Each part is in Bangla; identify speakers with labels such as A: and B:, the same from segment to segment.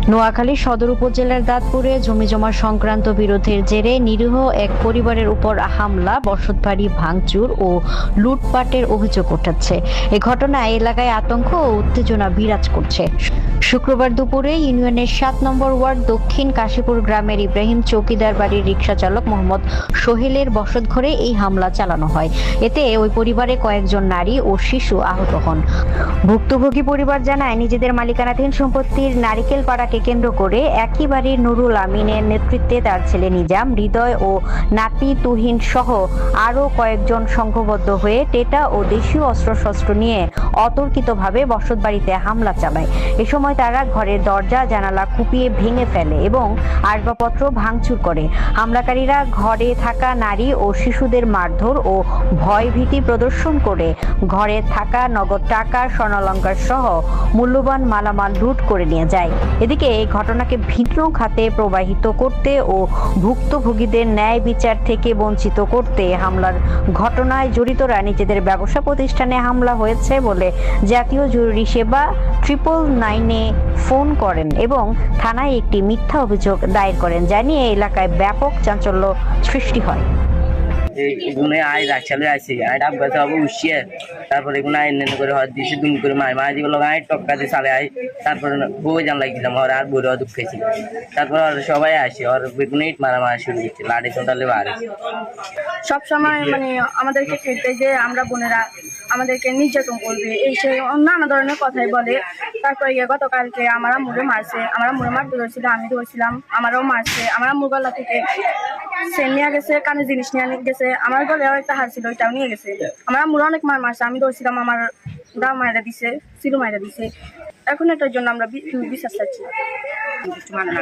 A: নোয়াখালী সদর উপজেলার দাঁতপুরে জমিজমা সংক্রান্ত বিরোধের জেরে নিরীহ এক পরিবারের উপর হামলা, বসতবাড়ি ভাঙচুর ও লুটপাটের অভিযোগ উঠেছে। এ ঘটনায় এলাকায় আতঙ্ক ও উত্তেজনা বিরাজ করছে। শুক্রবার দুপুরে ইউনিয়নের ৭ নম্বর ওয়ার্ড দক্ষিণ কাশীপুর গ্রামের ইব্রাহিম চৌকিদার বাড়ির রিকশা চালক মোহাম্মদ সোহেলের বসতঘরে এই হামলা চালানো হয়। এতে ওই পরিবারে কয়েকজন নারী ও শিশু আহত হন। ভুক্তভোগী পরিবার জানায়, নিজেদের মালিকানাধীন সম্পত্তির নারিকেল পাড়াকে কেন্দ্র করে একই বাড়ির নুরুল আমিনের নেতৃত্বে তার ছেলে নিজাম, হৃদয় ও নাতি তুহিন সহ আরও কয়েকজন সংঘবদ্ধ হয়ে টেটা ও দেশীয় অস্ত্রশস্ত্র নিয়ে অতর্কিতভাবে বসতবাড়িতে হামলা চালায়। এ সময় তারা ঘরের দরজা জানালা কুপিয়ে ভেঙে ফেলে এবং আসবাবপত্র ভাঙচুর করে। হামলাকারীরা ঘরে থাকা নারী ও শিশুদের মারধর ও ভয়ভীতি প্রদর্শন করে ঘরে থাকা নগদ টাকা, স্বর্ণালংকার সহ মূল্যবান মালামাল লুট করে নিয়ে যায়। এদিকে এই ঘটনাকে ভিন্ন খাতে প্রবাহিত করতে ও ভুক্তভোগীদের ন্যায় বিচার থেকে বঞ্চিত করতে হামলার ঘটনায় জড়িতরা নিজেদের ব্যবসা প্রতিষ্ঠানে হামলা হয়েছে বলে জাতীয় জরুরি সেবা 999-এ ফোন করেন এবং থানায় একটি মিথ্যা অভিযোগ দায়ের করেন, জানিয়ে এলাকায় ব্যাপক চাঞ্চল্য সৃষ্টি হয়।
B: এগুলো আয় রাখলে আইসি আয় ডাব্বা সব উঠিয়ে তারপরে এগুলো আয় নেন করে হয়তো দিছে দুম করে মায় দিগুলো আয় টক্কা দিয়ে সালে আয়। তারপরে বউ জান লাগিয়েছিলাম ওর আর বউরা দুঃখ খেয়েছি। তারপর সবাই আসে ওর বেগুনে ইট মারা শুরু করছে, লাঠি চোটালে বাড়ে।
C: সবসময় মানে আমাদেরকে খেতে যে আমরা বোনেরা আমাদেরকে নির্যাতন করবে এই সে নানা ধরনের কথাই বলে। তারপরে গতকালকে আমার আম্মুরে মারছে, আমার আম্মুরে মারতে ধরছিল, আমি ধরছিলাম, আমারও মারছে। আমার আম্মুর গলা থেকে সেন নিয়ে গেছে, কানে জিনিস নিয়ে গেছে, আমার গলাও একটা হার ছিল ওইটাও নিয়ে গেছে। আমার আম্মুর অনেক মারছে, আমি ধরছিলাম, আমার দা মায়েরা দিছে, সিরু মায়েরা দিছে। এখন এটার জন্য আমরা বিশ্বাস চাচ্ছি।
D: কিছু মানে না,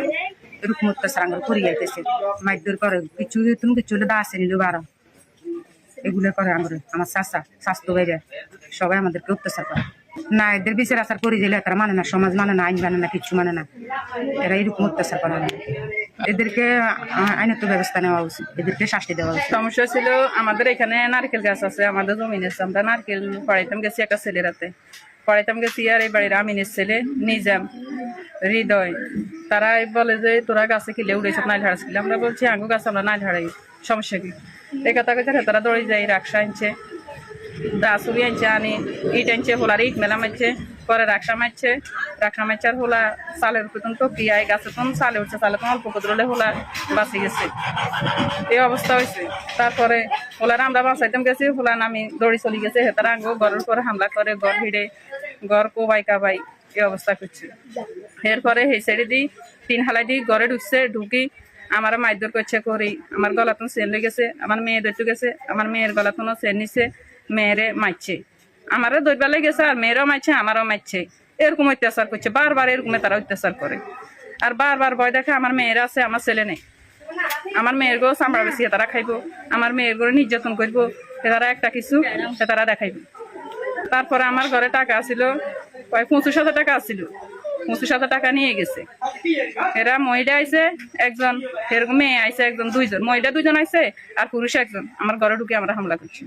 D: এরকম অত্যাচার আমরা করি যাইতেছে, মাইদুর করে কিছু তুমি কিছু দা আসে নিল বারো এগুলো করে আমার স্বাস্থ্য বাইরে সবাই আমাদেরকে অত্যাচার করে। না এদের বিচার আচার করি দিলে তারা মানে না, সমাজ মানে না, আইন মানে না, কিছু মানে না। এরা এরকম অত্যাচার করে না, এদেরকে আইনত ব্যবস্থা নেওয়া উচিত, এদেরকে শাস্তি দেওয়া উচিত।
E: সমস্যা ছিল আমাদের এখানে নারকেল গাছ আছে, আমাদের জমিন আছে, আমরা নারকেল পড়াইতাম গেছি একটা ছেলের হাতে, পড়াইতাম গেছি। আর এই বাড়ির আমিনের ছেলে নিজাম, হৃদয়, তারাই বলে যে তোরা গাছে কিলে উড়েছে নাই ঝাড়াস কিলে। আমরা বলছি আঙ্গু গাছ আমরা নাই ঝাড়াই, সমস্যা কি? এই কথা কথা তারা দৌড়ে যায়, রাক্সা আনছে, দাসুরি আনছে, আনি ইট আনছে, হোলার ইট মেলা মারছে, পরে রাক্সা মারছে আর হোলা চালের উপর টপিয়ায় গাছে তখন চালে উঠছে, চালে তখন অল্প কদরলে হোলা বাঁচি গেছে। এই অবস্থা হয়েছে। তারপরে হোলার আমরা বাঁচাইতাম গেছি, হোলা নামি দৌড়ি চলে গেছে। তারা আঙ্গু ঘরের উপরে হামলা করে, ঘর ভিড়ে, ঘর কোবাই কাবাই এই অবস্থা করছে। এরপরে সেই সাইডে দিই 3 হালাই দিই ঘরে ঢুকি আমার মাইদুর করছে করি, আমার গলাতন চেন লেগেছে, আমার মেয়ে দৈত্য গেছে, আমার মেয়ের গলাতনও চেন নিছে, মেয়েরে মারছে, আমারও দৈবা লেগেছে, আর মেয়েরও মারছে, আমারও মারছে। এরকম অত্যাচার করছে, বারবার এরকম তারা অত্যাচার করে। আর বারবার ভয় দেখে আমার মেয়েরা আছে, আমার ছেলে নেই। আমার মেয়ের গো চামড়া বেশি তারা খাইব, আমার মেয়ের গো নির্যাতন করবো, তারা একটা কিছু তারা দেখাইব। তারপরে আমার ঘরে টাকা আসছিল, প্রায় 25,000 টাকা আসছিল, 25,000 টাকা নিয়ে গেছে। এরা মহিলা আইছে একজন, এরকম মেয়ে আইছে একজন, 2জন, মহিলা 2জন আইছে আর পুরুষ একজন, আমার ঘরে ঢুকে আমরা হামলা করছি।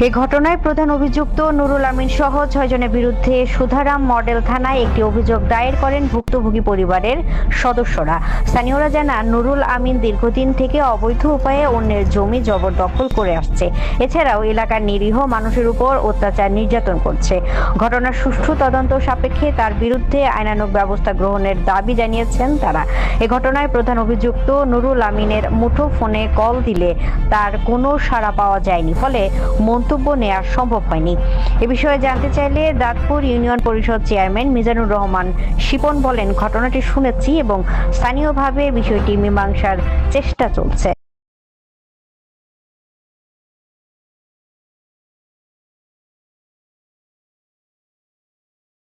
A: এই ঘটনায় প্রধান অভিযুক্ত নুরুল আমিন সহ 6 জনের বিরুদ্ধে সুধারাম মডেল থানায় একটি অভিযোগ দায়ের করেন ভুক্তভোগী পরিবারের সদস্যরা। স্থানীয়রা জানান, নুরুল আমিন দীর্ঘদিন থেকে অবৈধ উপায়ে অন্যের জমি জবরদখল করে আসছে। এছাড়াও এলাকার নিরীহ মানুষের উপর অত্যাচার নির্যাতন করছে। ঘটনার সুষ্ঠু তদন্ত সাপেক্ষে তার বিরুদ্ধে আইনানুগ ব্যবস্থা গ্রহণের দাবি জানিয়েছেন তারা। এ ঘটনায় প্রধান অভিযুক্ত নুরুল আমিনের মুঠো ফোনে কল দিলে তার কোনো সাড়া পাওয়া যায়নি, ফলে মন্তব্য নেওয়া সম্ভব হয়নি। এ বিষয়ে জানতে চাইলে দাঁতপুর ইউনিয়ন পরিষদ চেয়ারম্যান মিজানুর রহমান শিপন বলেন, ঘটনাটি শুনেছি এবং স্থানীয়ভাবে বিষয়টি মীমাংসার চেষ্টা চলছে।